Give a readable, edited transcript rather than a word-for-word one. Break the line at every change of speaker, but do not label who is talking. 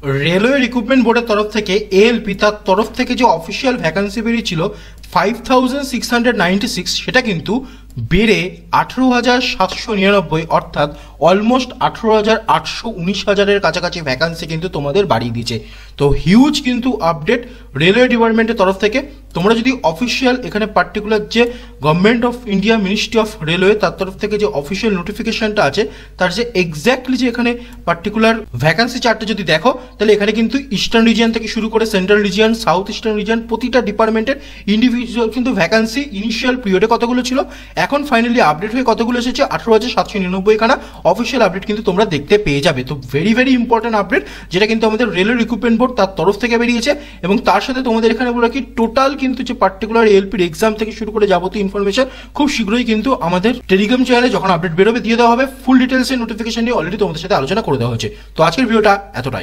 Railway recruitment বোর্ডের তরফ থেকে এএলপি তার তরফ থেকে যে অফিসিয়াল ভ্যাকান্সি বেরিয়েছিল 5696 সেটা কিন্তু বেড়ে 18,799 অর্থাৎ অলমোস্ট 18,819,000-এর কাছাকাছি ভ্যাকান্সি কিন্তু তোমাদের বাড়িয়ে দিয়েছে। তো হিউজ কিন্তু আপডেট রেলওয়ে ডিপার্টমেন্টের তরফ থেকে। তোমরা যদি অফিসিয়াল এখানে পার্টিকুলার যে government of India ministry of railway তার তরফ থেকে যে অফিসিয়াল নোটিফিকেশনটা আছে তার যে এক্স্যাক্টলি যে এখানে পার্টিকুলার ভ্যাকান্সি চার্টটা যদি দেখো তাহলে এখানে কিন্তু ইস্টার্ন রিজিয়ন থেকে শুরু করে central region, south eastern region প্রতিটা ডিপার্টমেন্টের ইন্ডিভিজুয়াল কিন্তু ভ্যাকান্সি ইনিশিয়াল পিরিয়ডে কতগুলো ছিল, এখন ফাইনালি আপডেট হয়ে কতগুলো এসেছে 18,799 খানা অফিসিয়াল আপডেট কিন্তু তোমরা দেখতে পেয়ে যাবে। তো ভেরি ভেরি ইম্পর্টেন্ট আপডেট যেটা কিন্তু আমাদের রেলওয়ে রিক্রুটমেন্ট বোর্ড তার তরফ থেকে বেরিয়েছে। এবং তার সাথে তোমাদের এখানে বলে কি টোটাল কিন্তু যে পার্টিকুলার এএলপির এক্সাম থেকে শুরু করে যাবতীয় ইনফরমেশন খুব শীঘ্রই কিন্তু আমাদের টেলিগ্রাম চ্যানেলে যখন আপডেট বেরোবে দিয়ে দেওয়া হবে। ফুল ডিটেলসের নোটিফিকেশন নিয়ে অলরেডি তোমাদের সাথে আলোচনা করে দেওয়া হয়েছে। তো আজকের ভিডিওটা এতটাই।